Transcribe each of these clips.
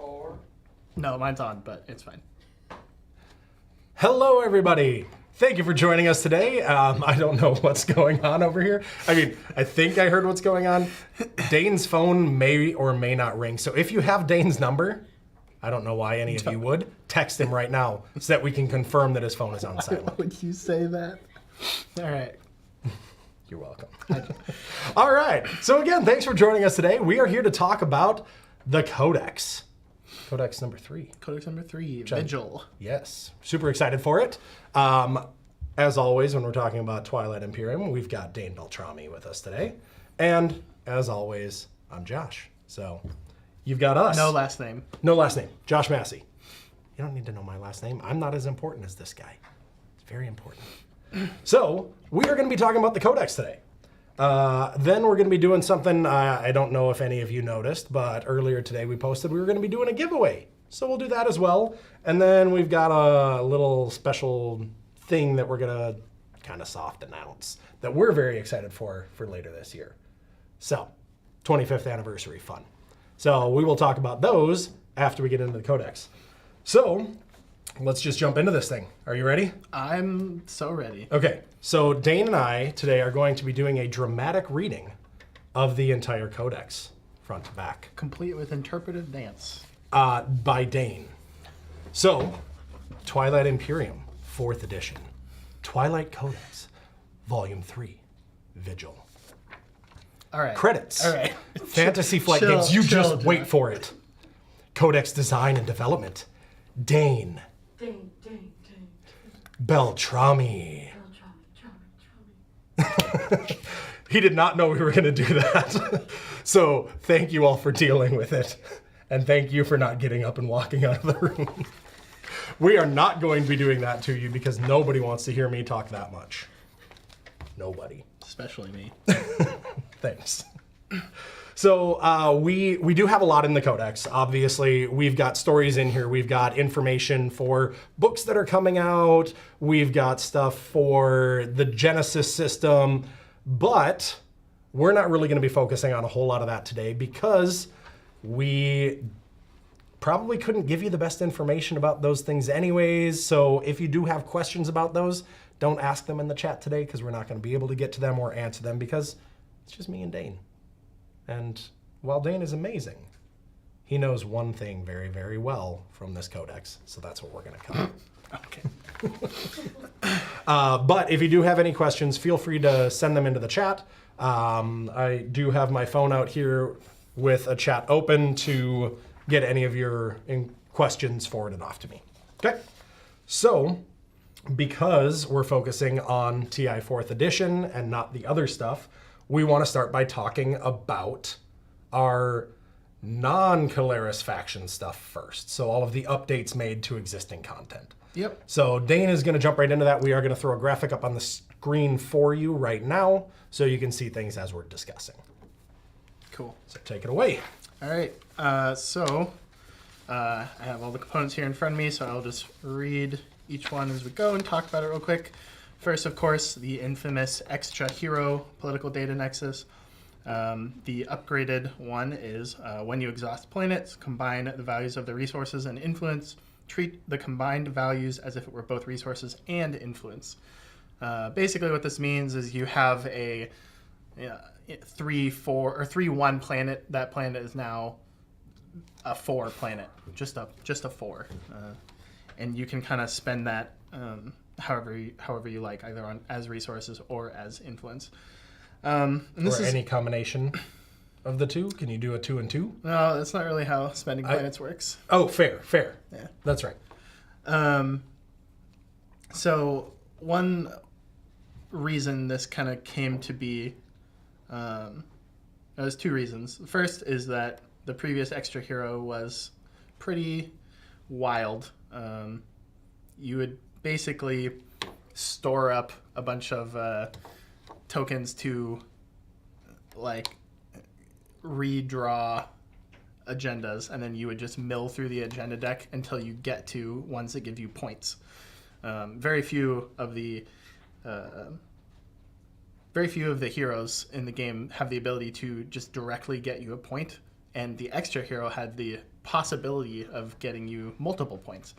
Or? No, mine's on, but it's fine. Hello, everybody. Thank you for joining us today. I don't know what's going on over here. I mean, I think I heard what's going on. Dane's phone may or may not ring. So if you have Dane's number, I don't know why any of you would, text him right now so that we can confirm that his phone is on Why silent. would you say that? All right. You're welcome. All right. So again, thanks for joining us today. We are here to talk about the Codex. Codex number 3. Codex number 3, Vigil. Yes. Super excited for it. As always, when we're talking about Twilight Imperium, we've got Dane Beltrami with us today. And as always, I'm Josh. So you've got us. No last name. No last name. Josh Massey. You don't need to know my last name. I'm not as important as this guy. It's very important. So we are going to be talking about the Codex today. Then we're going to be doing something I don't know if any of you noticed, but earlier today we posted we were going to be doing a giveaway. So we'll do that as well. And then we've got a little special thing that we're going to kind of soft announce that we're very excited for later this year. So 25th anniversary fun. So we will talk about those after we get into the Codex. So let's just jump into this thing. Are you ready? I'm so ready. Okay, so Dane and I today are going to be doing a dramatic reading of the entire Codex, front to back, Complete with interpretive dance. by Dane. So, Twilight Imperium, 4th edition. Twilight Codex, Volume 3, Vigil. All right. Credits. All right. Fantasy Flight Chill, Games, you chill, just wait Jack. for it. Codex design and development, Dane. Dane. Beltrami. Beltrami. He did not know we were going to do that. So thank you all for dealing with it. And thank you for not getting up and walking out of the room. We are not going to be doing that to you because nobody wants to hear me talk that much. Nobody. Especially me. Thanks. So we do have a lot in the Codex. Obviously, we've got stories in here. We've got information for books that are coming out. We've got stuff for the Genesis system. But we're not really going to be focusing on a whole lot of that today because we probably couldn't give you the best information about those things anyways. So if you do have questions about those, don't ask them in the chat today because we're not going to be able to get to them or answer them because it's just me and Dane. And while Dane is amazing, he knows one thing very, very well from this Codex. So that's what we're going to cover. Okay. But if you do have any questions, feel free to send them into the chat. I do have my phone out here with a chat open to get any of your questions forwarded off to me. Okay. So because we're focusing on TI 4th edition and not the other stuff, we want to start by talking about our non-Keleres faction stuff first. So all of the updates made to existing content. Yep. So Dane is going to jump right into that. We are going to throw a graphic up on the screen for you right now so you can see things as we're discussing. Cool. So take it away. All right. So I have all the components here in front of me, so I'll just read each one as we go and talk about it real quick. First, of course, the infamous extra hero political data nexus. The upgraded one is when you exhaust planets, combine the values of the resources and influence, treat the combined values as if it were both resources and influence. Basically what this means is you have a 3-4 or 3-1 planet. That planet is now a 4 planet, just a 4. And you can kind of spend that however you like, either on as resources or as influence. And this Or is any combination of the two. Can you do a 2 and 2? no, that's not really how spending planets works. Oh, fair. Yeah. That's right. So one reason this kind of came to be, there's 2 reasons. The first is that the previous extra hero was pretty wild. You would basically store up a bunch of tokens to like redraw agendas, and then you would just mill through the agenda deck until you get to ones that give you points. Very few of the heroes in the game have the ability to just directly get you a point, and the extra hero had the possibility of getting you multiple points.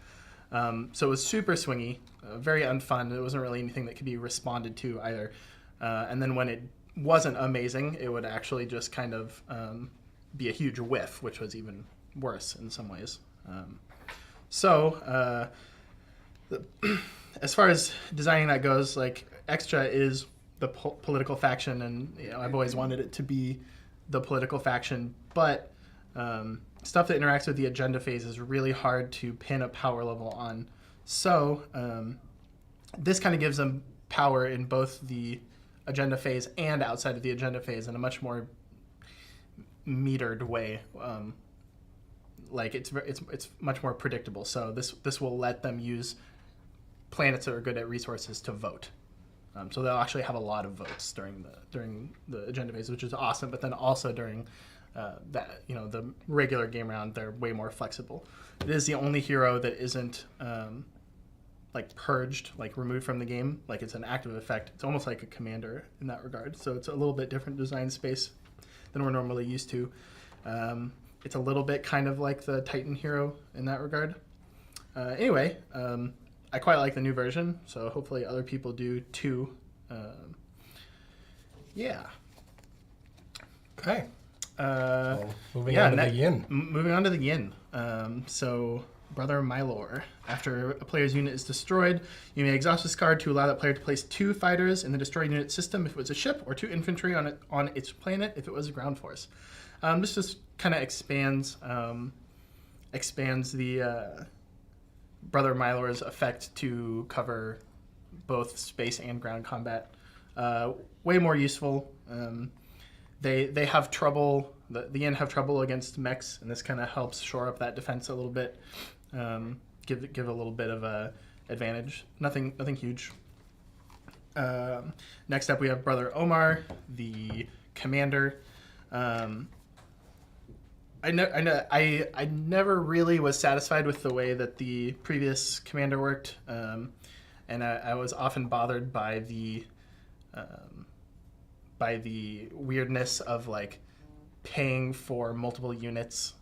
So it was super swingy, very unfun. It wasn't really anything that could be responded to either. And then when it wasn't amazing, it would actually just kind of be a huge whiff, which was even worse in some ways. As far as designing that goes, like Extra is the political faction, and I've always wanted it to be the political faction, but stuff that interacts with the agenda phase is really hard to pin a power level on. So this kind of gives them power in both the agenda phase and outside of the agenda phase in a much more metered way. Like it's much more predictable. So this will let them use planets that are good at resources to vote. So they'll actually have a lot of votes during the agenda phase, which is awesome. But then also during the regular game round, they're way more flexible. It is the only hero that isn't like purged, like removed from the game. Like it's an active effect. It's almost like a commander in that regard. So it's a little bit different design space than we're normally used to. It's a little bit kind of like the Titan hero in that regard. Anyway, I quite like the new version, so hopefully other people do too. Yeah. Okay. Moving on to the yin. So, Brother Mylor. After a player's unit is destroyed, you may exhaust this card to allow that player to place 2 fighters in the destroyed unit system if it was a ship, or 2 infantry on its planet if it was a ground force. This just kind of expands the Brother Mylor's effect to cover both space and ground combat. Way more useful. They have trouble. The Yin have trouble against mechs, and this kind of helps shore up that defense a little bit. Give a little bit of a advantage. Nothing huge. Next up, we have Brother Omar, the commander. I never really was satisfied with the way that the previous commander worked, and I was often bothered by the weirdness of like paying for multiple units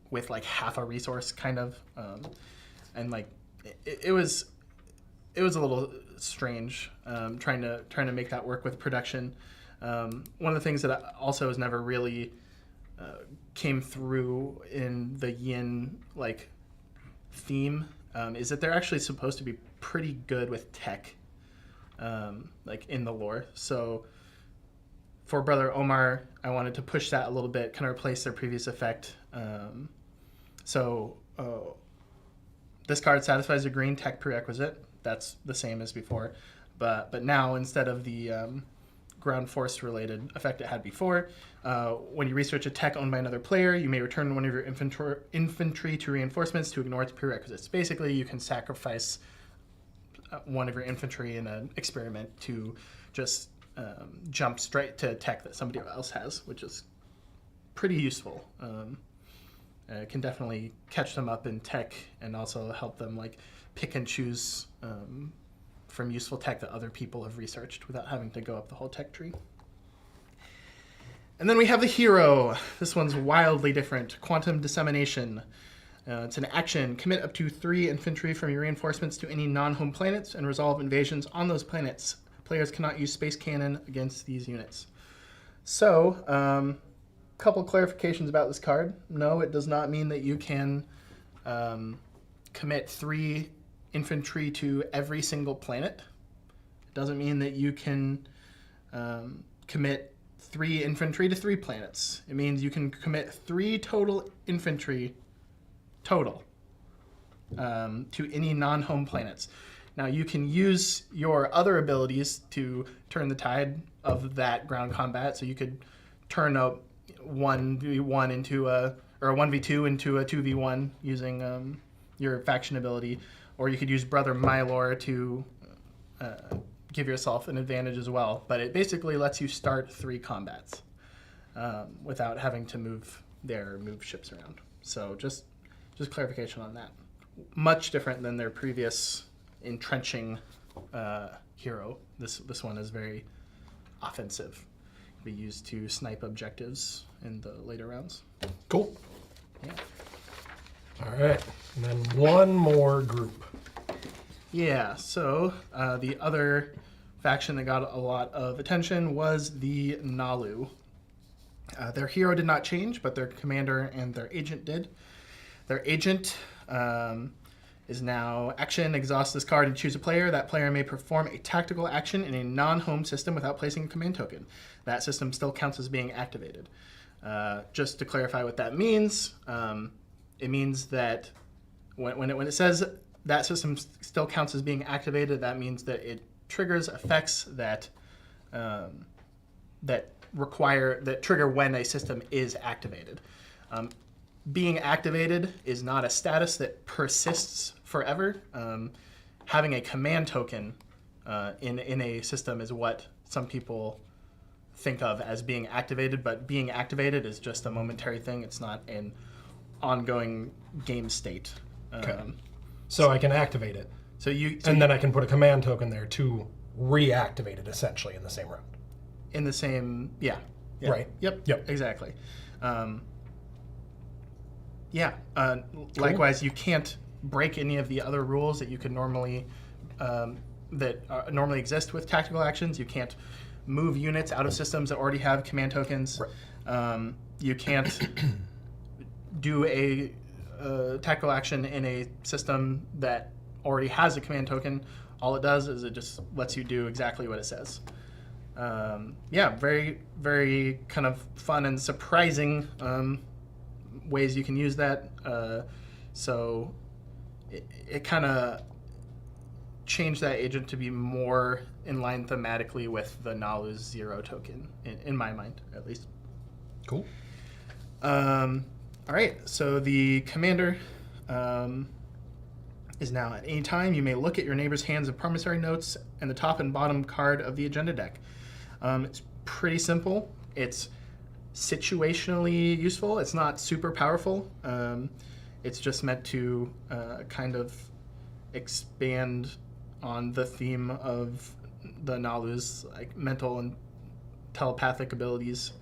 with like half a resource kind of, and like it was a little strange trying to make that work with production. One of the things that also was never really came through in the Yin like theme is that they're actually supposed to be pretty good with tech, like in the lore. So for Brother Omar, I wanted to push that a little bit, kind of replace their previous effect. This card satisfies a green tech prerequisite. That's the same as before, but now instead of the ground force related effect it had before, when you research a tech owned by another player, you may return one of your infantry to reinforcements to ignore its prerequisites. Basically, you can sacrifice one of your infantry in an experiment to just jump straight to tech that somebody else has, which is pretty useful. Can definitely catch them up in tech and also help them like pick and choose from useful tech that other people have researched without having to go up the whole tech tree. And then we have the hero. This one's wildly different. Quantum Dissemination. It's an action. Commit up to 3 infantry from your reinforcements to any non-home planets and resolve invasions on those planets. Players cannot use space cannon against these units. So, couple clarifications about this card. No, it does not mean that you can commit 3 infantry to every single planet. It doesn't mean that you can commit 3 infantry to 3 planets. It means you can commit 3 total infantry to any non-home planets. Now you can use your other abilities to turn the tide of that ground combat. So you could turn a 1v1 into a 1v2 into a 2v1 using your faction ability. Or you could use Brother Mylor to give yourself an advantage as well. But it basically lets you start 3 combats without having to move ships around. So just clarification on that. Much different than their previous entrenching hero. This one is very offensive. It can be used to snipe objectives in the later rounds. Cool. Yeah. All right. And then one more group. Yeah, so the other faction that got a lot of attention was the Naalu. Their hero did not change, but their commander and their agent did. Their agent is now action, exhaust this card and choose a player. That player may perform a tactical action in a non-home system without placing a command token. That system still counts as being activated. Just to clarify what that means, it means that when it says that system still counts as being activated, that means that it triggers effects that trigger when a system is activated. Being activated is not a status that persists forever. Having a command token in a system is what some people think of as being activated, but being activated is just a momentary thing. It's not an ongoing game state. Okay. So I can activate it. And then I can put a command token there to reactivate it essentially in the same round. In the same, yeah. Right. Yep. Exactly. Cool. Likewise, you can't break any of the other rules that you could normally normally exist with tactical actions. You can't move units out of systems that already have command tokens. Right. You can't do a tactical action in a system that already has a command token. All it does is it just lets you do exactly what it says. Very, very kind of fun and surprising ways you can use that. So it kind of changed that agent to be more in line thematically with the Naalu's 0 token, in my mind, at least. Cool. All right, so the commander is now at any time you may look at your neighbor's hands of promissory notes and the top and bottom card of the agenda deck. It's pretty simple. It's situationally useful. It's not super powerful. It's just meant to kind of expand on the theme of the Naalu's like mental and telepathic abilities.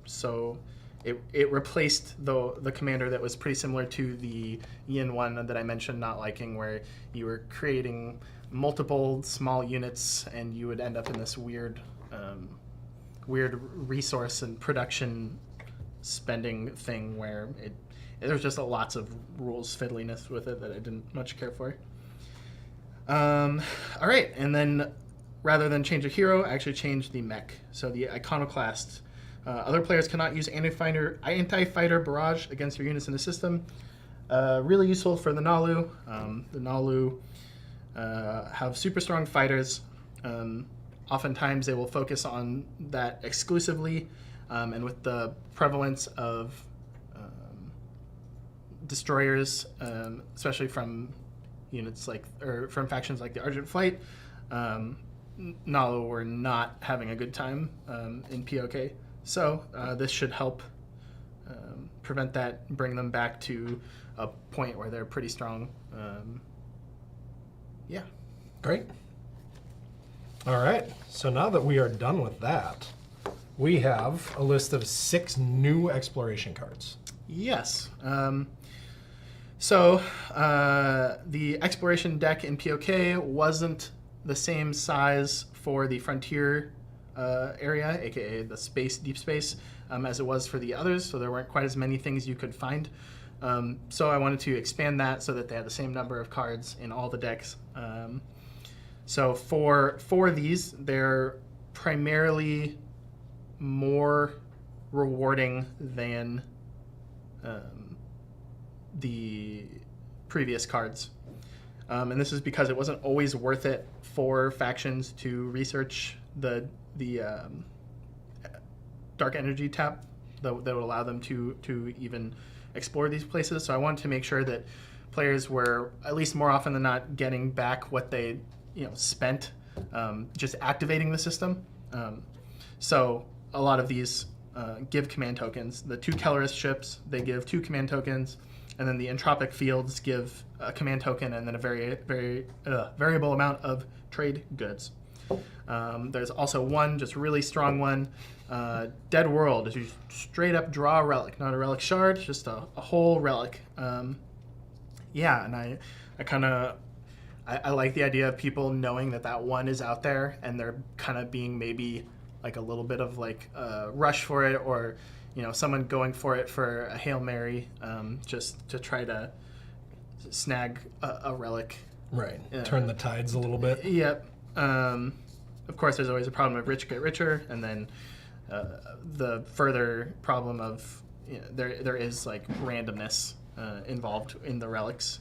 So it replaced the commander that was pretty similar to the Yin one that I mentioned not liking, where you were creating multiple small units and you would end up in this weird resource and production spending thing where there's just lots of rules fiddliness with it that I didn't much care for. All right, and then rather than change a hero, I actually changed the mech. So the iconoclast. Other players cannot use anti-fighter barrage against your units in the system. Really useful for the Naalu. The Naalu have super strong fighters. Oftentimes they will focus on that exclusively, and with the prevalence of destroyers, especially from units from factions like the Argent Flight, Naalu were not having a good time in POK. So this should help prevent that, bring them back to a point where they're pretty strong. Great. All right, so now that we are done with that, we have a list of 6 new exploration cards. Yes. So the exploration deck in POK wasn't the same size for the frontier area, aka the deep space, as it was for the others, so there weren't quite as many things you could find. So I wanted to expand that so that they had the same number of cards in all the decks. So for these, they're primarily more rewarding than the previous cards. And this is because it wasn't always worth it for factions to research the dark energy tap that would allow them to even explore these places. So I wanted to make sure that players were, at least more often than not, getting back what they spent just activating the system. So a lot of these give command tokens. The 2 Keleres ships, they give 2 command tokens, and then the entropic fields give a command token and then a very variable amount of trade goods. There's also one just really strong one Dead World is you straight up draw a relic, not a relic shard, just a whole relic. Yeah, and I like the idea of people knowing that one is out there, and they're kind of being maybe like a little bit of like a rush for it, or someone going for it for a Hail Mary, just to try to snag a relic. Right. Turn the tides a little bit. Yep. Of course, there's always a problem of rich get richer, and then the further problem of there is like randomness involved in the relics.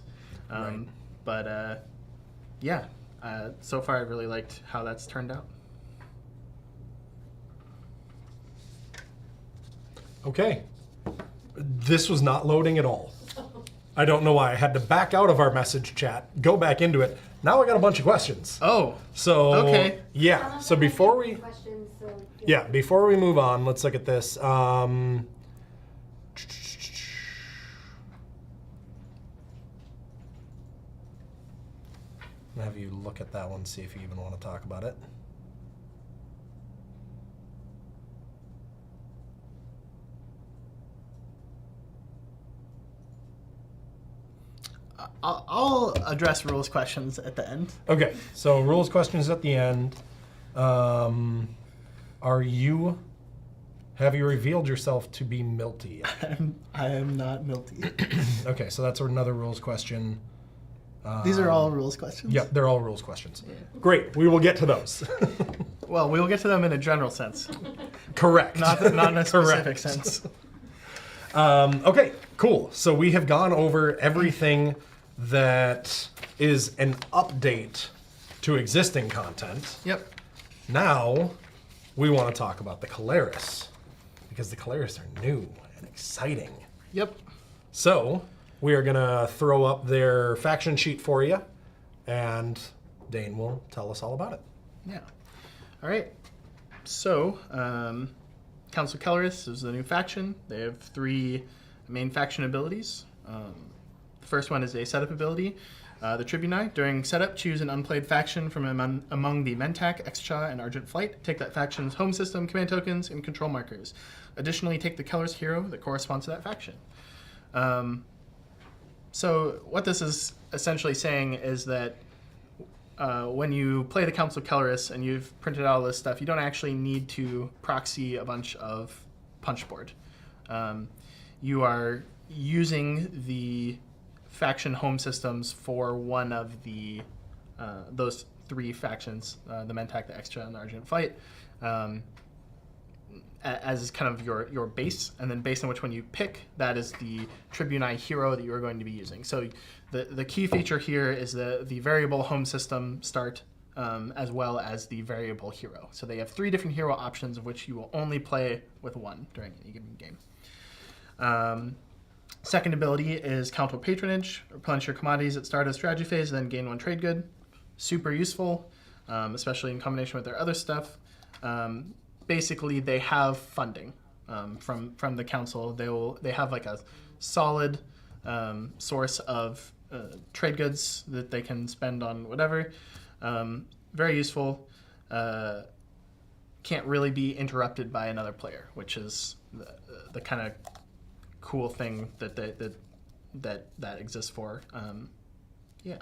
Right. But yeah, so far I really liked how that's turned out. Okay. This was not loading at all. I don't know why. I had to back out of our message chat, go back into it. Now I got a bunch of questions. Oh. So, okay. Yeah. So before we before we move on, let's look at this. I'll have you look at that one, see if you even want to talk about it. I'll address rules questions at the end. Okay, so rules questions at the end. Have you revealed yourself to be Milty? I am not Milty. Okay, so that's another rules question. These are all rules questions? Yep, they're all rules questions. Yeah. Great, we will get to those. Well, we will get to them in a general sense. Correct. Not in a specific sense. Okay, cool. So we have gone over everything that is an update to existing content. Yep. Now, we want to talk about the Keleres, because the Keleres are new and exciting. Yep. So, we are going to throw up their faction sheet for you, and Dane will tell us all about it. Yeah. All right. So, Council Keleres is the new faction. They have 3 main faction abilities. The first one is a setup ability. The Tribuni. During setup, choose an unplayed faction from among the Mentak, Extra, and Argent Flight. Take that faction's home system, command tokens, and control markers. Additionally, take the Keleres hero that corresponds to that faction. So what this is essentially saying is that when you play the Council Keleres and you've printed out all this stuff, you don't actually need to proxy a bunch of punchboard. You are using the faction home systems for one of the those 3 factions, the Mentak, the Extra, and the Argent Fight, as kind of your base, and then based on which one you pick, that is the Tribuni hero that you're going to be using. So the key feature here is the variable home system start, as well as the variable hero. So they have 3 different hero options, of which you will only play with one during any given game. Second ability is Council Patronage. Replenish your commodities at start of strategy phase, and then gain 1 trade good. Super useful, especially in combination with their other stuff. Basically, they have funding from the council. They have like a solid source of trade goods that they can spend on whatever. Very useful. Can't really be interrupted by another player, which is the kind of cool thing that exists for. Yeah.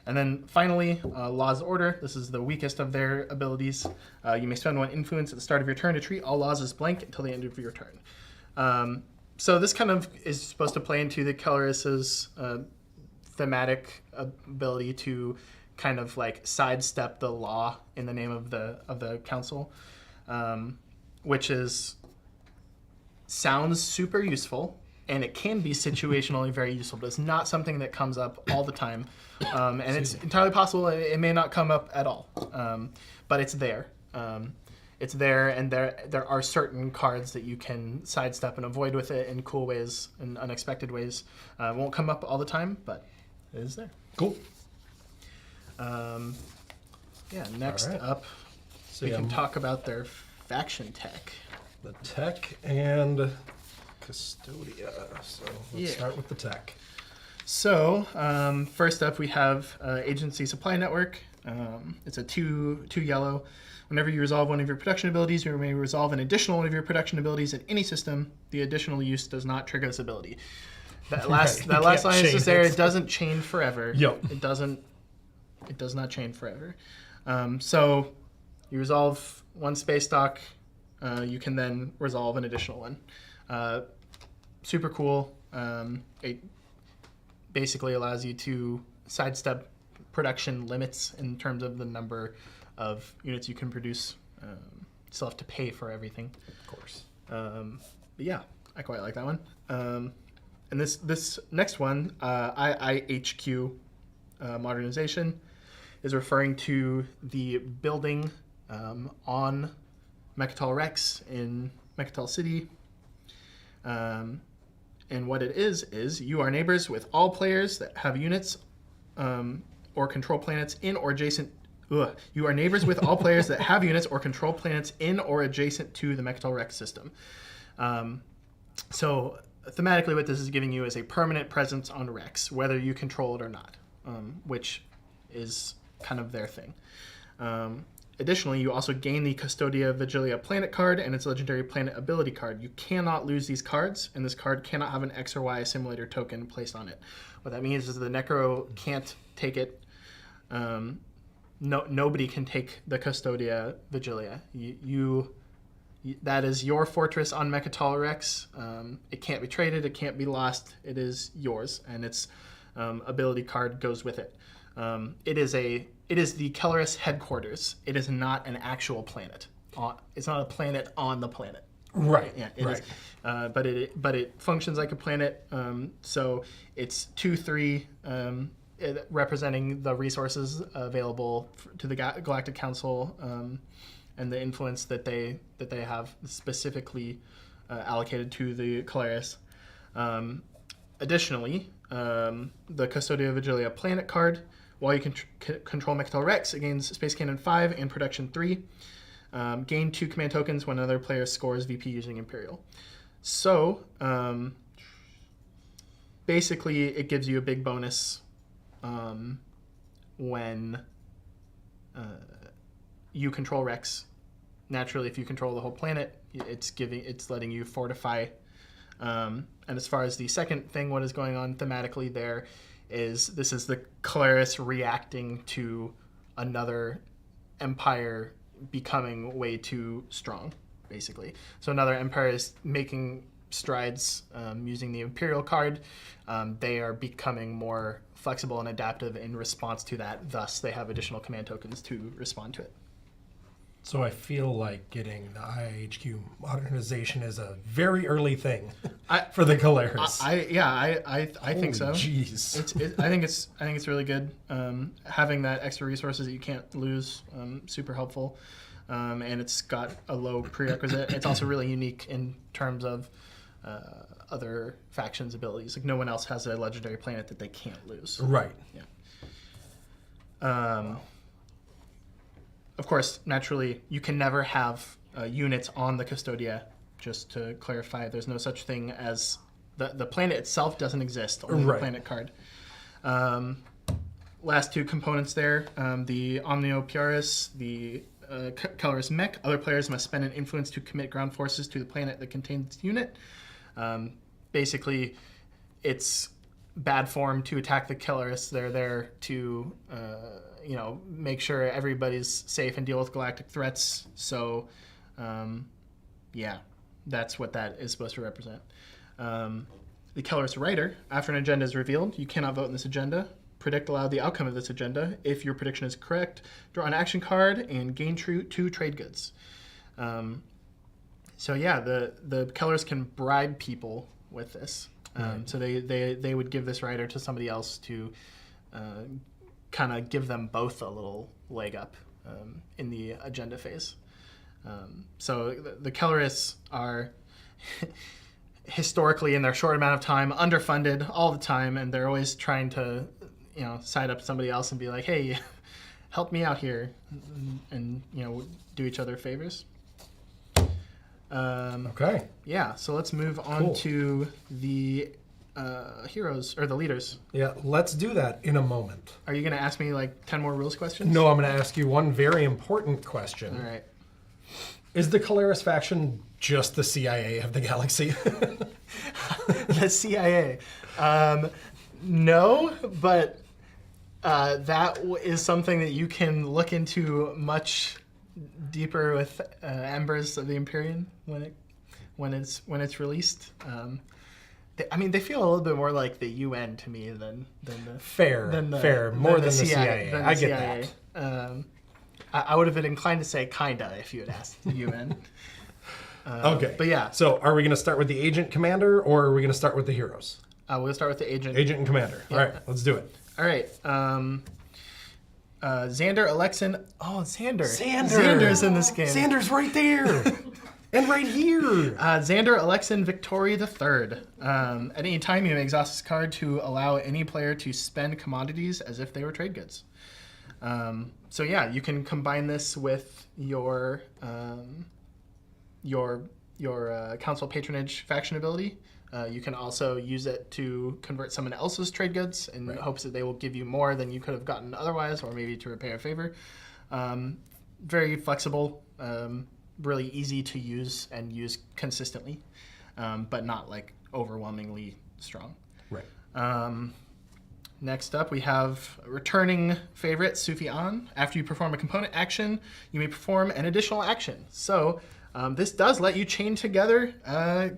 And then finally, Laws of Order. This is the weakest of their abilities. You may spend 1 influence at the start of your turn to treat all laws as blank until the end of your turn. So this kind of is supposed to play into the Keleres' thematic ability to kind of like sidestep the law in the name of the council, which sounds super useful. And it can be situationally very useful, but it's not something that comes up all the time. And it's entirely possible it may not come up at all. But it's there. It's there, and there are certain cards that you can sidestep and avoid with it in cool ways and unexpected ways. It won't come up all the time, but it is there. Cool. Yeah, next up, So we can talk about their faction tech. The tech and Custodia. So let's start with the tech. So first up, we have Agency Supply Network. It's a two yellow Whenever you resolve one of your production abilities, you may resolve an additional one of your production abilities in any system. The additional use does not trigger this ability. That last line is just there. It doesn't chain forever. Yep. It does not chain forever. So you resolve one space dock. You can then resolve an additional one. Super cool. It basically allows you to sidestep production limits in terms of the number of units you can produce. Still have to pay for everything. Of course. But yeah, I quite like that one. And this next one, IIHQ modernization, is referring to the building on Mechatol Rex in Mechatol City. And what it is you are neighbors with all players that have units or control planets in or adjacent. You are neighbors with all players that have units or control planets in or adjacent to the Mechatol Rex system. So thematically, what this is giving you is a permanent presence on Rex, whether you control it or not, which is kind of their thing. Additionally, you also gain the Custodia Vigilia planet card and its legendary planet ability card. You cannot lose these cards, and this card cannot have an X or Y assimilator token placed on it. What that means is the Necro can't take it. Nobody can take the Custodia Vigilia. That is your fortress on Mechatol Rex. It can't be traded. It can't be lost. It is yours, and its ability card goes with it. It is the Keleres headquarters. It is not an actual planet. It's not a planet on the planet. Right. Yeah. It is. But it functions like a planet. So it's 2/3, representing the resources available to the Galactic Council and the influence that they have specifically allocated to the Keleres. Additionally, the Custodia Vigilia planet card. While you can control Mechatol Rex, it gains Space Cannon 5 and Production 3. Gain 2 command tokens when another player scores VP using Imperial. So, basically, it gives you a big bonus when you control Rex. Naturally, if you control the whole planet, it's letting you fortify. And as far as the second thing, what is going on thematically there, this is the Keleres reacting to another empire becoming way too strong, basically. So another empire is making strides using the Imperial card. They are becoming more flexible and adaptive in response to that. Thus, they have additional command tokens to respond to it. So I feel like getting the IHQ modernization is a very early thing for the Keleres. I think so. Jeez. I think it's really good. Having that extra resources that you can't lose, super helpful. And it's got a low prerequisite. It's also really unique in terms of other factions' abilities. Like no one else has a legendary planet that they can't lose. Right. Yeah. Of course, naturally, you can never have units on the Custodia. Just to clarify, there's no such thing as the planet itself doesn't exist, only the planet card. Last two components there, the Omnio Purus, the Keleres mech. Other players must spend an influence to commit ground forces to the planet that contains the unit. Basically, it's bad form to attack the Keleres. They're there to make sure everybody's safe and deal with galactic threats. So, that's what that is supposed to represent. The Keleres writer, after an agenda is revealed, you cannot vote in this agenda. Predict aloud the outcome of this agenda. If your prediction is correct, draw an action card and gain 2 trade goods. The Keleres can bribe people with this. So they would give this writer to somebody else to kind of give them both a little leg up in the agenda phase. So the Keleres are historically, in their short amount of time, underfunded all the time, and they're always trying to side up somebody else and be like, hey, help me out here, and do each other favors. Okay. Yeah, so let's move on to the heroes, or the leaders. Yeah, let's do that in a moment. Are you going to ask me like 10 more rules questions? No, I'm going to ask you one very important question. All right. Is the Keleres faction just the CIA of the galaxy? The CIA. No, but that is something that you can look into much deeper with Embers of the Imperium when it's released. They feel a little bit more like the UN to me than the Fair. More than the CIA. Than I the get CIA. that. I would have been inclined to say kinda if you had asked the UN. Okay. But yeah. So are we going to start with the agent commander, or are we going to start with the heroes? We'll start with the agent. Agent and commander. Yeah. All right, let's do it. All right. Xander, Alexin. Oh, Xander. Xander's in this game. Xander's right there. And right here. Xander, Alexin, Victory III. At any time, you may exhaust this card to allow any player to spend commodities as if they were trade goods. So yeah, you can combine this with your Council Patronage faction ability. You can also use it to convert someone else's trade goods in hopes that they will give you more than you could have gotten otherwise, or maybe to repay a favor. Very flexible, really easy to use and use consistently, but not like overwhelmingly strong. Right. Next up, we have returning favorite, Sufyan. After you perform a component action, you may perform an additional action. So this does let you chain together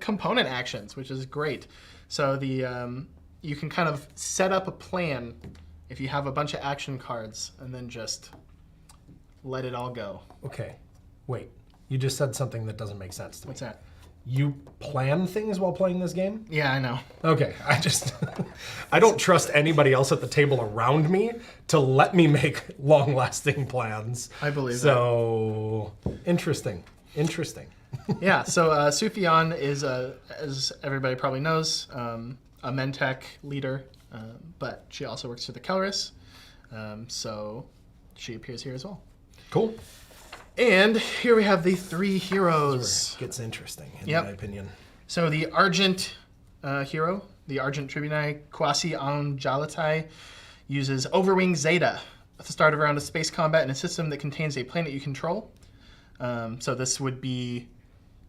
component actions, which is great. So you can kind of set up a plan if you have a bunch of action cards and then just let it all go. Okay. Wait. You just said something that doesn't make sense to me. What's that? You plan things while playing this game? Yeah, I know. Okay, I don't trust anybody else at the table around me to let me make long-lasting plans. I believe so. Interesting. Yeah, so Sufyan is, as everybody probably knows, a Mentech leader, but she also works for the Keleres, so she appears here as well. Cool. And here we have the three heroes. It gets interesting, in my opinion. So the Argent hero, the Argent Tribuni, Kwasi Anjalatai, uses Overwing Zeta at the start of a round of space combat in a system that contains a planet you control. So this would be,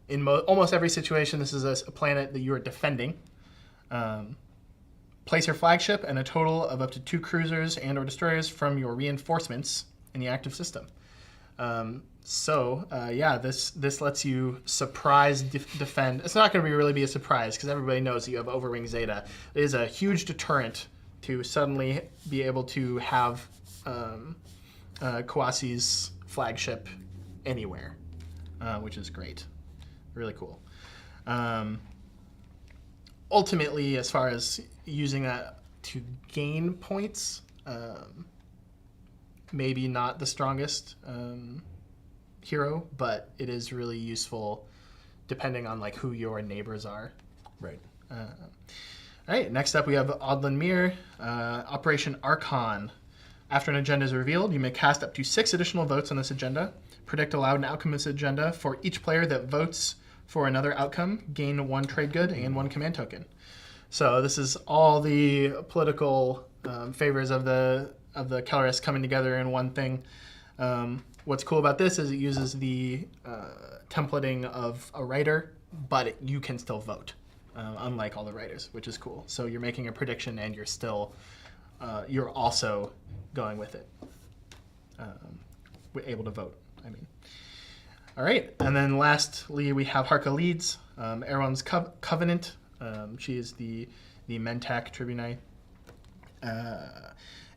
in almost every situation, this is a planet that you are defending. Place your flagship and a total of up to 2 cruisers and or destroyers from your reinforcements in the active system. This lets you surprise defend. It's not going to really be a surprise because everybody knows that you have Overwing Zeta. It is a huge deterrent to suddenly be able to have Kwasi's flagship anywhere, which is great. Really cool. Ultimately, as far as using that to gain points, maybe not the strongest hero, but it is really useful depending on like who your neighbors are. Right. All right, next up we have Odlin Mir, Operation Archon. After an agenda is revealed, you may cast up to 6 additional votes on this agenda. Predict aloud an outcome of this agenda. For each player that votes for another outcome, gain 1 trade good and 1 command token. So this is all the political favors of the Keleres coming together in one thing. What's cool about this is it uses the templating of a writer, but you can still vote, unlike all the writers, which is cool. So you're making a prediction and you're still, you're also going with it, able to vote, I mean. All right, and then lastly we have Harka Leeds, Erron's Covenant. She is the Mentak Tribuni.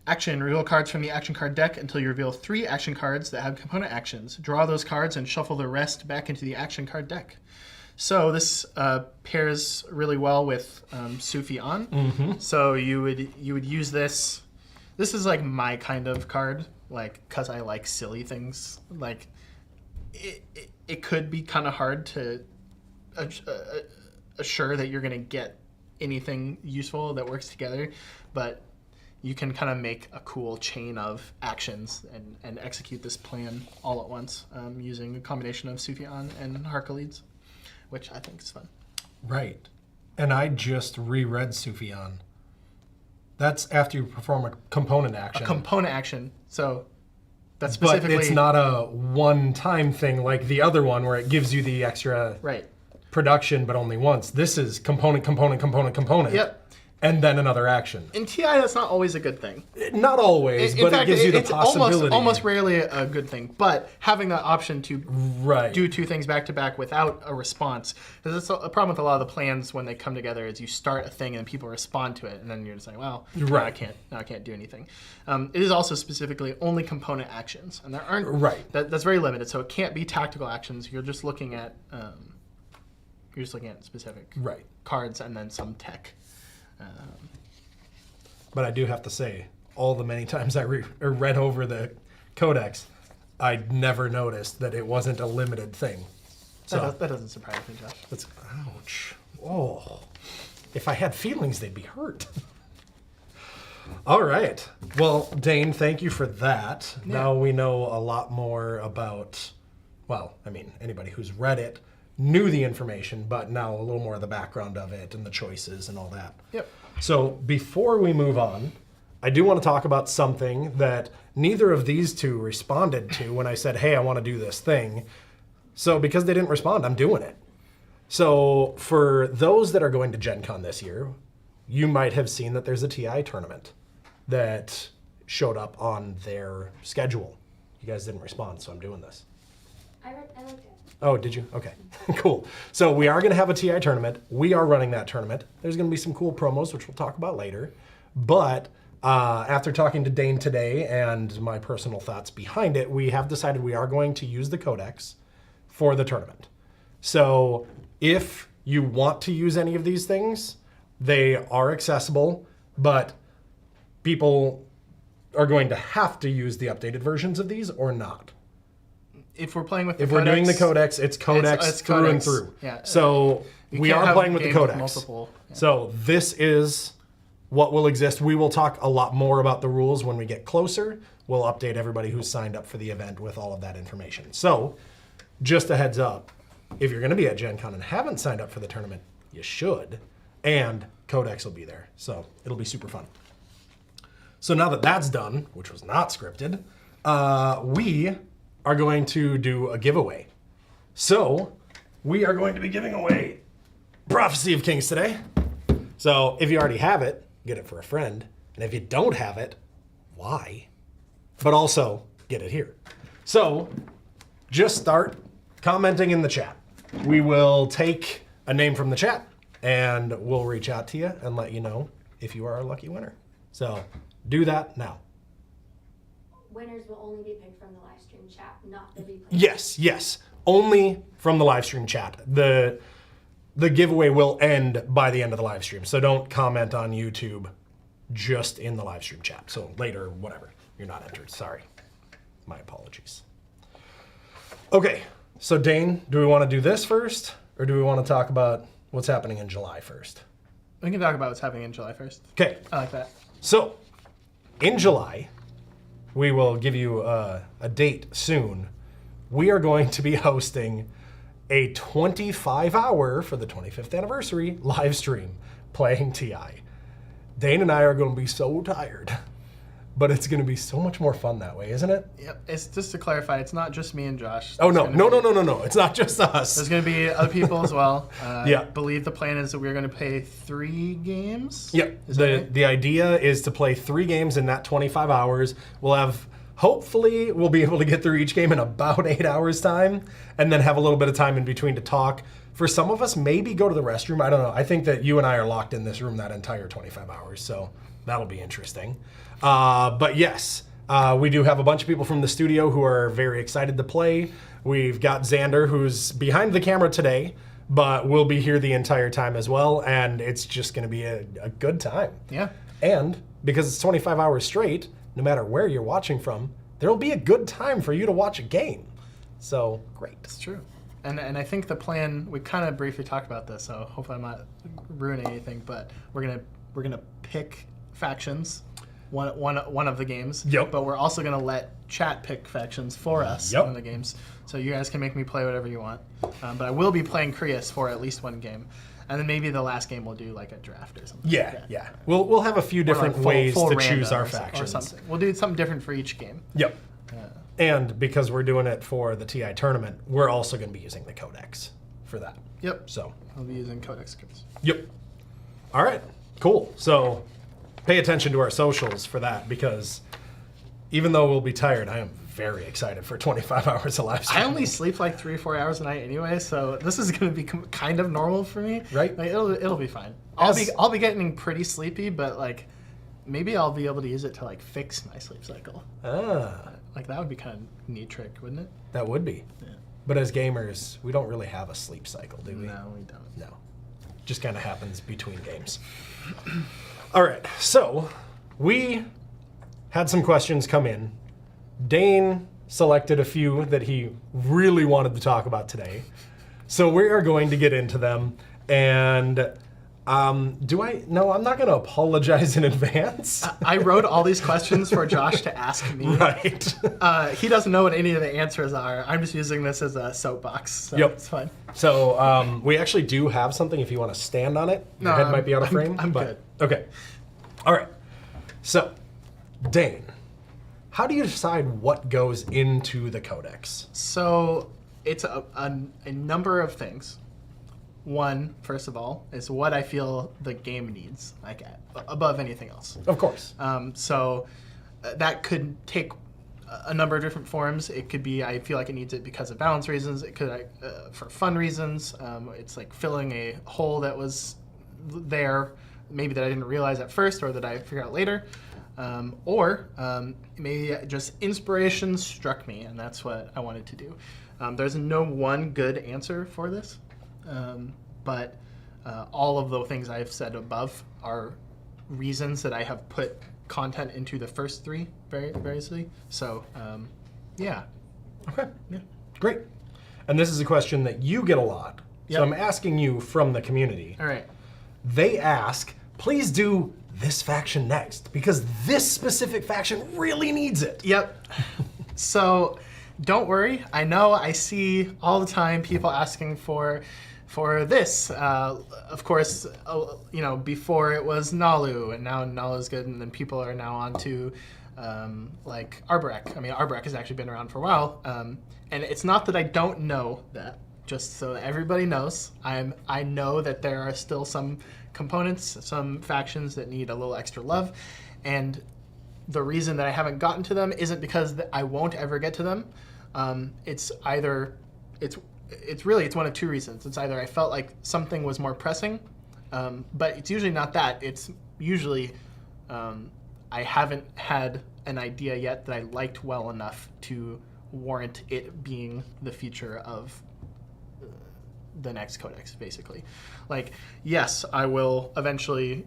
Action, reveal cards from the action card deck until you reveal 3 action cards that have component actions. Draw those cards and shuffle the rest back into the action card deck. So this pairs really well with Sufyan. Mm-hmm. So you would use this. This is like my kind of card, like because I like silly things. Like it could be kind of hard to assure that you're going to get anything useful that works together, but you can kind of make a cool chain of actions and execute this plan all at once using a combination of Sufyan and Harka Leeds, which I think is fun. Right. And I just reread Sufyan. That's after you perform a component action. A component action. So that's But specifically... it's not a one-time thing like the other one where it gives you the extra production, but only once. This is component. Yep. And then another action. In TI, that's not always a good thing. Not always, In but fact, it gives you the it's possibility. almost rarely a good thing. But having that option to do two things back to back without a response, because it's a problem with a lot of the plans when they come together. Is you start a thing and people respond to it, and then you're just like, well, I can't do anything. It is also specifically only component actions, and there aren't. That's very limited. So it can't be tactical actions. You're just looking at specific cards and then some tech. But I do have to say, all the many times I read over the Codex, I never noticed that it wasn't a limited thing. So that doesn't surprise me, Josh. That's ouch. Oh, if I had feelings, they'd be hurt. All right. Well, Dane, thank you for that. Yeah. Now we know a lot more about. Well, I mean, anybody who's read it knew the information, but now a little more of the background of it and the choices and all that. Yep. So before we move on, I do want to talk about something that neither of these two responded to when I said, hey, I want to do this thing. So because they didn't respond, I'm doing it. So for those that are going to Gen Con this year, you might have seen that there's a TI tournament that showed up on their schedule. You guys didn't respond, so I'm doing this. I looked at it. Oh, did you? Okay, cool. So we are going to have a TI tournament. We are running that tournament. There's going to be some cool promos, which we'll talk about later. But after talking to Dane today and my personal thoughts behind it, we have decided we are going to use the Codex for the tournament. So if you want to use any of these things, they are accessible, but people are going to have to use the updated versions of these or not. If we're playing with the If Codex, we're doing the Codex, it's Codex it's through Codex. and through. Yeah. So we are playing with the Codex. Multiple, So this is what will exist. We will talk a lot more about the rules when we get closer. We'll update everybody who's signed up for the event with all of that information. So just a heads up, if you're going to be at Gen Con and haven't signed up for the tournament, you should. And Codex will be there. So it'll be super fun. So now that that's done, which was not scripted, we are going to do a giveaway. So we are going to be giving away Prophecy of Kings today. So if you already have it, get it for a friend. And if you don't have it, why? But also get it here. So just start commenting in the chat. We will take a name from the chat and we'll reach out to you and let you know if you are our lucky winner. So do that now. Winners will only be picked from the live stream chat, not the replay. Yes. Only from the live stream chat. The giveaway will end by the end of the live stream. So don't comment on YouTube, just in the live stream chat. So later, whatever, you're not entered. Sorry. My apologies. Okay, so Dane, do we want to do this first? Or do we want to talk about what's happening in July first? We can talk about what's happening in July 1st. Okay. I like that. So, in July, we will give you a date soon. We are going to be hosting a 25-hour, for the 25th anniversary, live stream playing TI. Dane and I are going to be so tired, but it's going to be so much more fun that way, isn't it? Yep. It's just to clarify, it's not just me and Josh. Oh, no. It's not just us. There's going to be other people as well. Yeah. I believe the plan is that we're going to play 3 games. Yep. Is that right? The idea is to play 3 games in that 25 hours. Hopefully, we'll be able to get through each game in about 8 hours time and then have a little bit of time in between to talk. For some of us, maybe go to the restroom. I don't know. I think that you and I are locked in this room that entire 25 hours, so that'll be interesting. But yes, we do have a bunch of people from the studio who are very excited to play. We've got Xander, who's behind the camera today, but will be here the entire time as well, and it's just going to be a good time. Yeah. And because it's 25 hours straight, no matter where you're watching from, there will be a good time for you to watch a game. So, great. It's true. And I think the plan, we kind of briefly talked about this, so hopefully I'm not ruining anything, but we're gonna pick factions, one of the games. Yep. But we're also gonna let chat pick factions for us in the games. So you guys can make me play whatever you want. But I will be playing Krius for at least one game. And then maybe the last game we'll do like a draft or something. Yeah, like that. yeah. We'll have a few Or, different like, ways full to choose random our or factions. something. We'll do something different for each game. Yep. And because we're doing it for the TI tournament, we're also going to be using the Codex for that. Yep. So. I'll be using Codex scripts. Yep. All right. Cool. So pay attention to our socials for that because even though we'll be tired, I am very excited for 25 hours of live stream. I only sleep like 3 or 4 hours a night anyway, so this is going to be kind of normal for me. Right. Like, it'll be fine. I'll be getting pretty sleepy, but like maybe I'll be able to use it to like fix my sleep cycle. Like that would be kind of neat trick, wouldn't it? That would be. Yeah. But as gamers, we don't really have a sleep cycle, do we? No, we don't. No. Just kind of happens between games. All right. So we had some questions come in. Dane selected a few that he really wanted to talk about today. So we are going to get into them. And no, I'm not going to apologize in advance. I wrote all these questions for Josh to ask me. Right. He doesn't know what any of the answers are. I'm just using this as a soapbox, so Yep. it's fine. So we actually do have something if you want to stand on it. Your No, head might be out of frame. I'm but, Okay. All right. So, Dane, how do you decide what goes into the Codex? So it's a number of things. One, first of all, is what I feel the game needs, like above anything else. Of course. So that could take a number of different forms. It could be I feel like it needs it because of balance reasons. It could for fun reasons. It's like filling a hole that was there, maybe that I didn't realize at first or that I figure out later. Or maybe just inspiration struck me, and that's what I wanted to do. There's no one good answer for this. But all of the things I've said above are reasons that I have put content into the first three variously. So, yeah. Okay. Yeah. Great. And this is a question that you get a lot. Yep. So I'm asking you from the community. All right. They ask, please do this faction next because this specific faction really needs it. Yep. So don't worry. I know I see all the time people asking for this. Of course, before it was Naalu, and now Naalu's good, and then people are now on to like Arborek. I mean, Arborek has actually been around for a while, and it's not that I don't know that. Just so that everybody knows, I know that there are still some components, some factions that need a little extra love, and the reason that I haven't gotten to them isn't because I won't ever get to them. It's one of two reasons. It's either I felt like something was more pressing, but it's usually not that. It's usually I haven't had an idea yet that I liked well enough to warrant it being the feature of the next codex, basically. Like, yes, I will eventually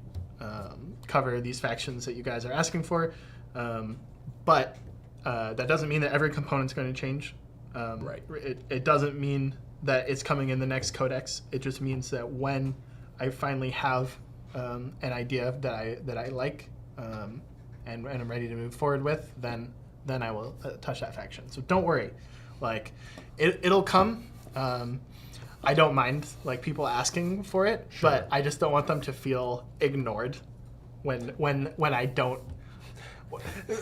cover these factions that you guys are asking for, but that doesn't mean that every component's going to change. Right. It doesn't mean that it's coming in the next codex. It just means that when I finally have an idea that I like and I'm ready to move forward with, then I will touch that faction. So don't worry, like it'll come. I don't mind like people asking for it, Sure. but I just don't want them to feel ignored when I don't.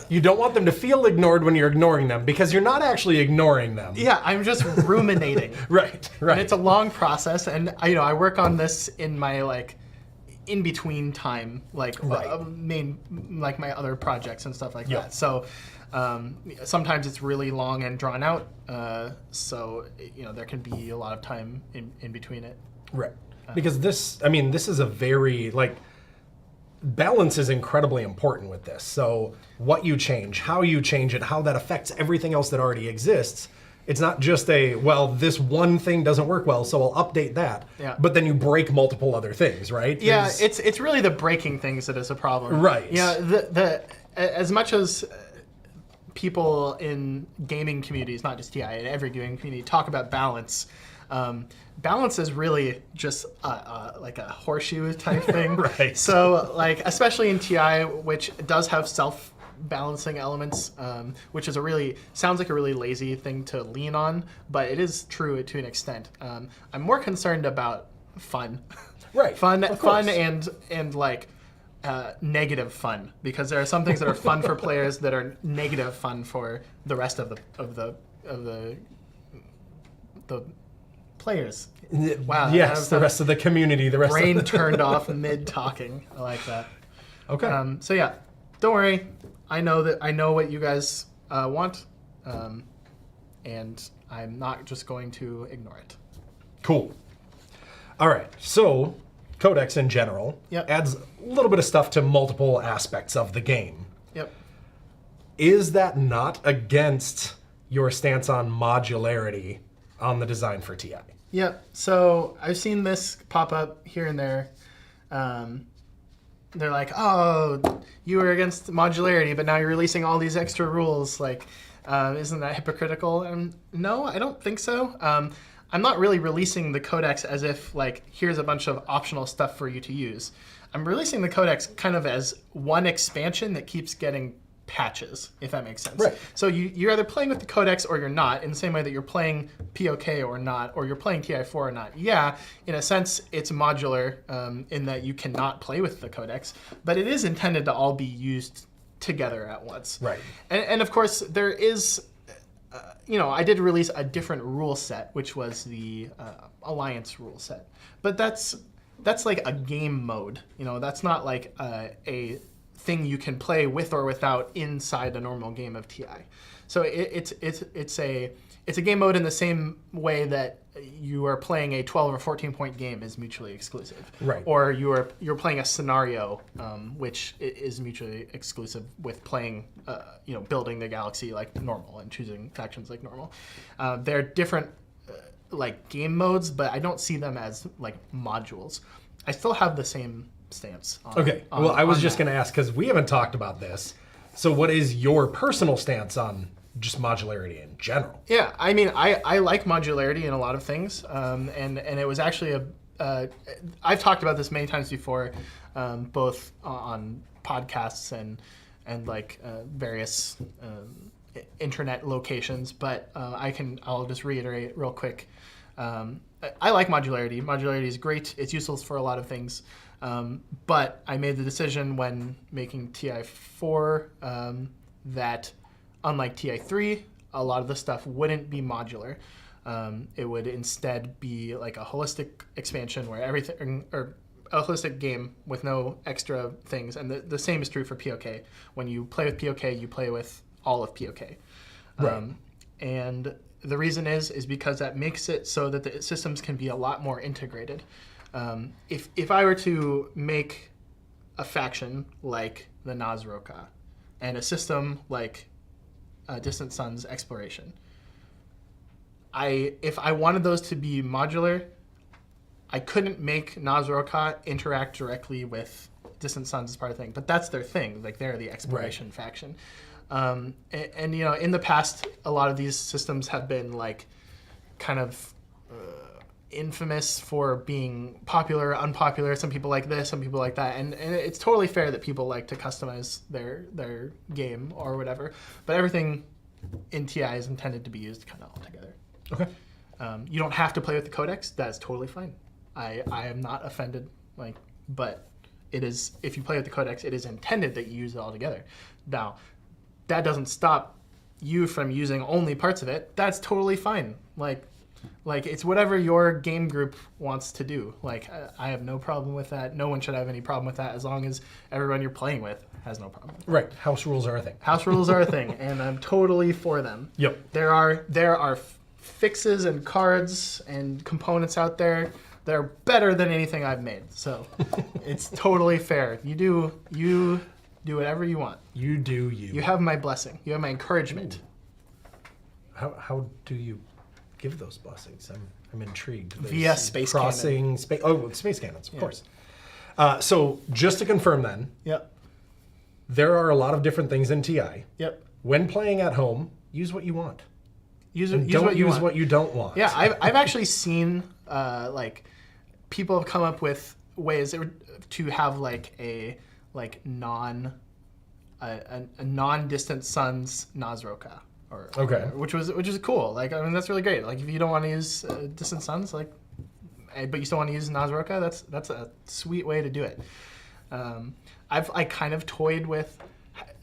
You don't want them to feel ignored when you're ignoring them because you're not actually ignoring them. Yeah, I'm just ruminating. Right. And it's a long process, and I work on this in my like in between time, like Right. like my other projects and stuff like Yep. that. So sometimes it's really long and drawn out. So there can be a lot of time in between it. Right. Because this is a very, balance is incredibly important with this. So what you change, how you change it, how that affects everything else that already exists. It's not just this one thing doesn't work well, so I'll update that. Yeah. But then you break multiple other things, right? Yeah, it's really the breaking things that is a problem. Right. The as much as people in gaming communities, not just TI, in every gaming community, talk about balance. Balance is really just like a horseshoe type thing. Right. So especially in TI, which does have self-balancing elements, which is sounds like a really lazy thing to lean on, but it is true to an extent. I'm more concerned about fun. Right, Fun, of course. and like negative fun, because there are some things that are fun for players that are negative fun for the rest of the players. Wow. Yes, the rest of the community, the rest Brain of the... turned off mid talking. I like that. Okay. So yeah, don't worry. I know what you guys want, and I'm not just going to ignore it. Cool. All right. So, Codex in general Yep. adds a little bit of stuff to multiple aspects of the game. Yep. Is that not against your stance on modularity on the design for TI? Yep. So I've seen this pop up here and there. They're like, "Oh, you were against modularity, but now you're releasing all these extra rules. Like, isn't that hypocritical?" And no, I don't think so. I'm not really releasing the codex as if like here's a bunch of optional stuff for you to use. I'm releasing the codex kind of as one expansion that keeps getting patches, if that makes sense. Right. So you're either playing with the codex or you're not, in the same way that you're playing POK or not, or you're playing TI4 or not. Yeah, in a sense, it's modular in that you cannot play with the codex, but it is intended to all be used together at once. Right. And of course, there is, I did release a different rule set, which was the Alliance rule set. But that's like a game mode. That's not like a thing you can play with or without inside a normal game of TI. So it's a game mode in the same way that you are playing a 12 or 14 point game is mutually exclusive. Right. Or you're playing a scenario which is mutually exclusive with playing building the galaxy like normal and choosing factions like normal. They're different like game modes, but I don't see them as like modules. I still have the same stance. Okay. Well, I was just going to ask, because we haven't talked about this. So what is your personal stance on just modularity in general? Yeah, I mean, I like modularity in a lot of things, and it was actually I've talked about this many times before, both on podcasts and like various internet locations, but I'll just reiterate real quick. I like modularity. Modularity is great. It's useful for a lot of things. But I made the decision when making TI4 that unlike TI3, a lot of the stuff wouldn't be modular. It would instead be like a holistic expansion where everything, or a holistic game with no extra things. And the same is true for POK. When you play with POK, you play with all of POK. Right. And the reason is because that makes it so that the systems can be a lot more integrated. If I were to make a faction like the Nazroka and a system like Distant Suns Exploration, if I wanted those to be modular, I couldn't make Nazroka interact directly with Distant Suns as part of the thing. But that's their thing. Like, they're the exploration faction. And in the past, a lot of these systems have been like kind of infamous for being popular, unpopular. Some people like this, some people like that, and it's totally fair that people like to customize their game or whatever. But everything in TI is intended to be used kind of all together. Okay. You don't have to play with the codex. That's totally fine. I am not offended. But it is, if you play with the codex, it is intended that you use it all together. Now, that doesn't stop you from using only parts of it. That's totally fine. Like it's whatever your game group wants to do. I have no problem with that. No one should have any problem with that, as long as everyone you're playing with has no problem with that. Right. House rules are a thing. House rules are a thing, and I'm totally for them. Yep. There are fixes and cards and components out there that are better than anything I've made. So it's totally fair. You do whatever you want. You do you. You have my blessing. You have my encouragement. Ooh. How do you give those blessings? I'm intrigued. Via space crossing cannon. Space cannons, of course. So just to confirm then, Yep. there are a lot of different things in TI. Yep. When playing at home, use what you want. Use what you don't want. Yeah, I've actually seen people have come up with ways to have a non-distant Suns Nazroka. Okay. Which is cool. That's really great. If you don't want to use Distant Suns, but you still want to use Nazroka, that's a sweet way to do it. I kind of toyed with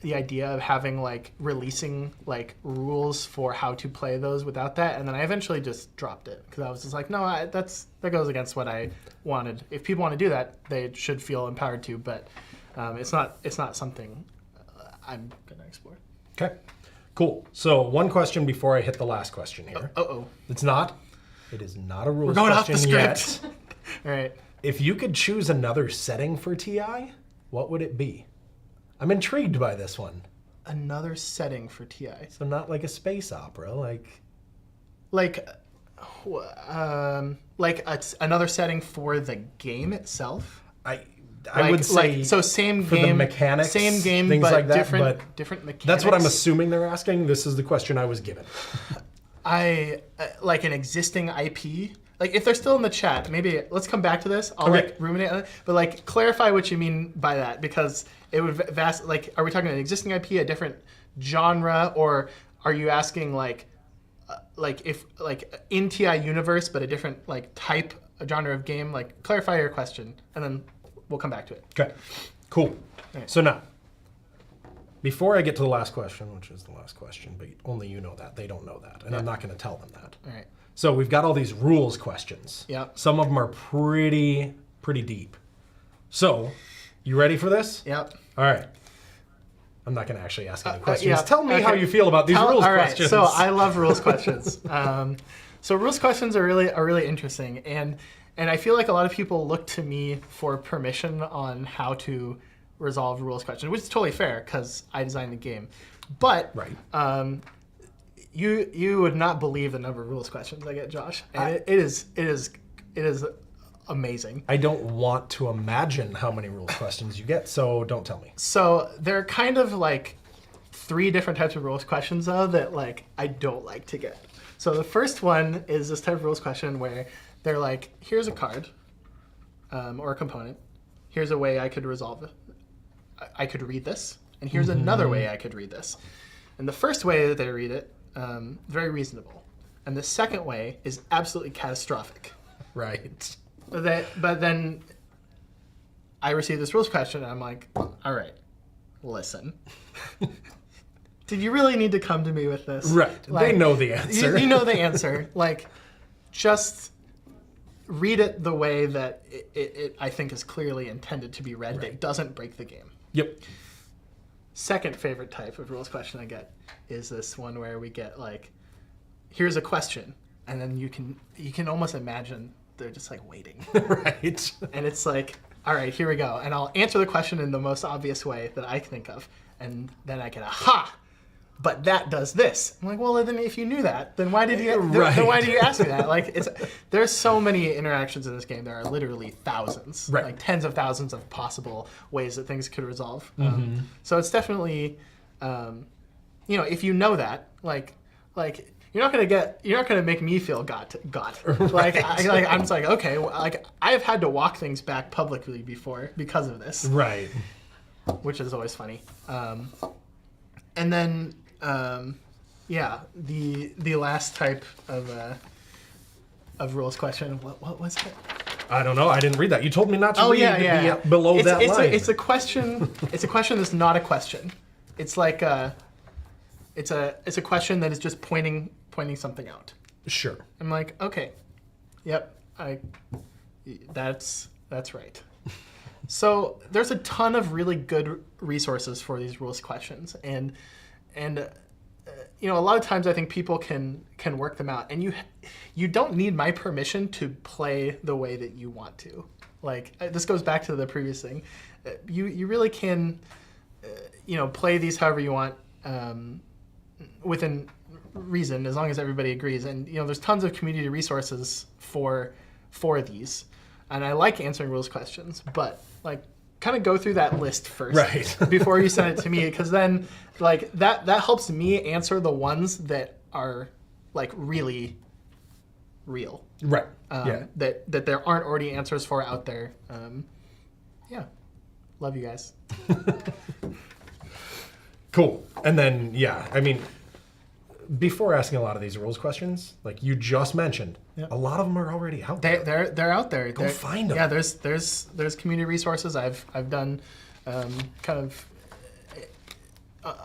the idea of having like releasing like rules for how to play those without that, and then I eventually just dropped it because I was just like, no, that goes against what I wanted. If people want to do that, they should feel empowered to, but it's not something I'm gonna explore. Okay, cool. So one question before I hit the last question here. It's not. It is not a rules We're going off question the yet. script. All right. If you could choose another setting for TI, what would it be? I'm intrigued by this one. Another setting for TI. So not like a space opera, like another setting for the game itself. I would say so same for game, the mechanics, same game, things but like that, different mechanics. That's what I'm assuming they're asking. This is the question I was given. I like an existing IP. Like if they're still in the chat, maybe let's come back to this. I'll Okay. like ruminate on it, but like clarify what you mean by that, because it would like, are we talking an existing IP, a different genre, or are you asking like if like in TI universe but a different like type, a genre of game? Like clarify your question, and then we'll come back to it. Okay, cool. Right. So now, before I get to the last question, which is the last question, but only you know that, they don't know that, and I'm not going to tell them that. All right. So we've got all these rules questions. Yep. Some of them are pretty deep. So, you ready for this? Yep. All right. I'm not going to actually ask any questions. Yeah. Tell me Okay. how you feel about these rules all right. questions. So I love rules questions. So rules questions are really interesting, and I feel like a lot of people look to me for permission on how to resolve rules questions, which is totally fair because I designed the game. But right. You would not believe the number of rules questions I get, Josh, and it is amazing. I don't want to imagine how many rules questions you get, so don't tell me. So there are kind of like 3 different types of rules questions though that like I don't like to get. So the first one is this type of rules question where they're like, here's a card or a component. Here's a way I could resolve it. I could read this, and here's another way I could read this. And the first way that they read it, very reasonable. And the second way is absolutely catastrophic. Right. But then I receive this rules question, and I'm like, all right, listen. Did you really need to come to me with this? Right. Like, they know the answer. You know the answer. Like, just read it the way that it I think is clearly intended to be read. Right. That doesn't break the game. Yep. Second favorite type of rules question I get is this one where we get like, here's a question, and then you can almost imagine they're just like waiting. Right. And it's like, all right, here we go. And I'll answer the question in the most obvious way that I can think of. And then I get a ha, but that does this. I'm like, well, then if you knew that, then why did you then why did you ask me that? Like, there's so many interactions in this game. There are literally thousands, like tens of thousands of possible ways that things could resolve. So it's definitely, if you know that, like you're not gonna make me feel got. Like I'm just like, okay, like I've had to walk things back publicly before because of this. Right. Which is always funny. And then, the last type of rules question. What was it? I don't know. I didn't read that. You told me not to read below that line. It's a question. It's a question that's not a question. It's like it's a question that is just pointing something out. Sure. I'm like, okay, yep, that's right. So there's a ton of really good resources for these rules questions, and a lot of times I think people can work them out, and you don't need my permission to play the way that you want to. Like this goes back to the previous thing. You really can play these however you want within reason, as long as everybody agrees. And there's tons of community resources for these. And I like answering rules questions, but like kind of go through that list first before you send it to me, because then like that helps me answer the ones that are like really real. Right. That there aren't already answers for out there. Love you guys. Cool. And then I mean, before asking a lot of these rules questions, like you just mentioned, Yep. a lot of them are already out there. They're out there. Go find them. Yeah, there's community resources. I've done kind of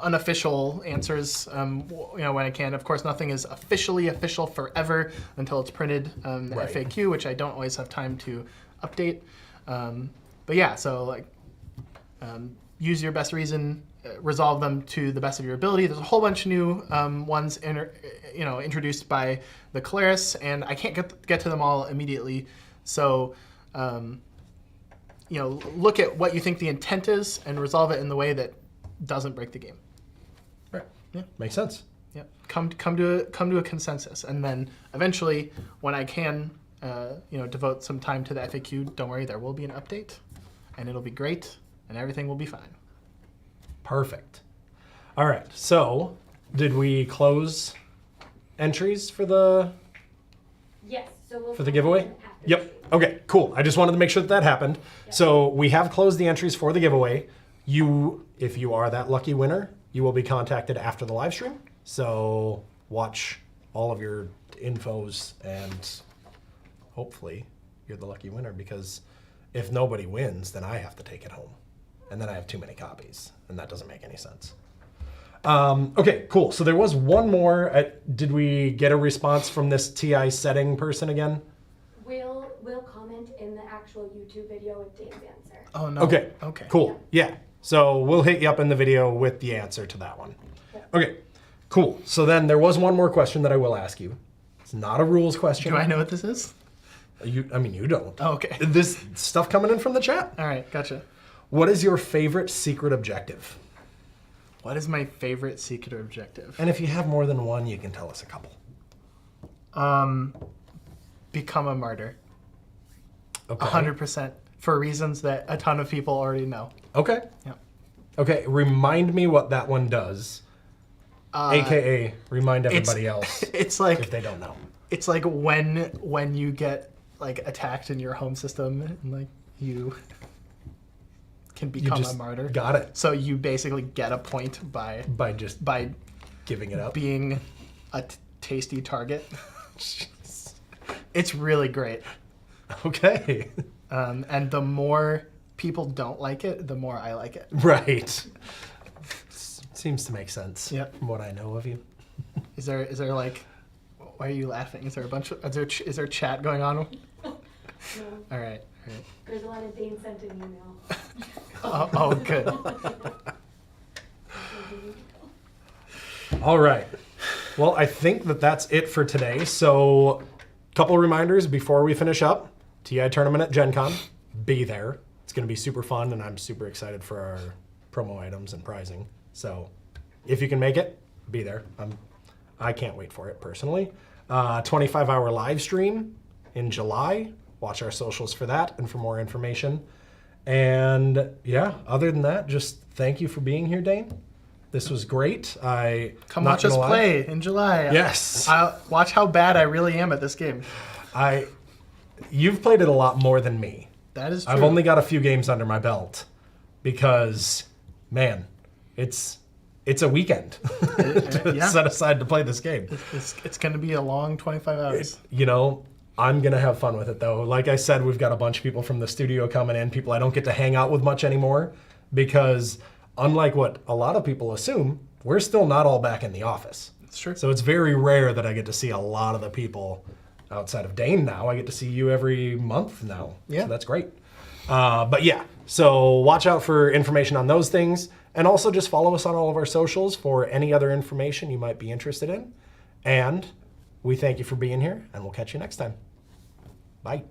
unofficial answers, when I can. Of course, nothing is officially official forever until it's printed, the Right. FAQ, which I don't always have time to update. But yeah, so like, use your best reason, resolve them to the best of your ability. There's a whole bunch of new ones, introduced by the Keleres, and I can't get to them all immediately. So, look at what you think the intent is and resolve it in the way that doesn't break the game. Right. Yeah. Makes sense. Yeah. Come to a consensus, and then eventually, when I can, devote some time to the FAQ. Don't worry, there will be an update, and it'll be great, and everything will be fine. Perfect. All right. So, did we close entries for the Yes, so we'll. for the giveaway? after Yep. the shoot. Okay, cool. I just wanted to make sure that happened. Yep. So we have closed the entries for the giveaway. If you are that lucky winner, you will be contacted after the live stream. So watch all of your infos and hopefully you're the lucky winner, because if nobody wins, then I have to take it home. And then I have too many copies, and that doesn't make any sense. Okay, cool. So there was one more. Did we get a response from this TI setting person again? We'll comment in the actual YouTube video with Dane's answer. Oh no. Okay. Okay. Cool. Yeah. So we'll hit you up in the video with the answer to that one. Okay. Cool. So then there was one more question that I will ask you. It's not a rules question. Do I know what this is? You don't. Oh, okay. This stuff coming in from the chat. All right. Gotcha. What is your favorite secret objective? What is my favorite secret objective? And if you have more than one, you can tell us a couple. Become a martyr. Okay. 100%, for reasons that a ton of people already know. Okay. Yeah. Okay. Remind me what that one does. AKA remind everybody else It's like if they don't know. it's like when you get like attacked in your home system, and like you can You become just a martyr. got it So you basically get a point by by giving it up. being a tasty target. It's really great. Okay. And the more people don't like it, the more I like it. Right. Seems to make sense. Yep. From what I know of you. Is there like, why are you laughing? Is there a bunch of, is there chat going on? No, All right. there's a lot of Dane sent an email. Oh, good. All right. Well, I think that's it for today. So, couple reminders before we finish up. TI tournament at Gen Con. Be there. It's going to be super fun, and I'm super excited for our promo items and prizing. So, if you can make it, be there. I can't wait for it personally. 25-hour live stream in July. Watch our socials for that and for more information. And yeah, other than that, just thank you for being here, Dane. This was great. Come watch us play in July. Yes. Watch how bad I really am at this game. You've played it a lot more than me. That is true. I've only got a few games under my belt because, man, it's a weekend Yeah. set aside to play this game. It's going to be a long 25 hours. I'm going to have fun with it, though. Like I said, we've got a bunch of people from the studio coming in, people I don't get to hang out with much anymore, because unlike what a lot of people assume, we're still not all back in the office. It's true. So it's very rare that I get to see a lot of the people outside of Dane now. I get to see you every month now. Yeah. So that's great. But yeah, so watch out for information on those things. And also just follow us on all of our socials for any other information you might be interested in. And we thank you for being here, and we'll catch you next time. Bye.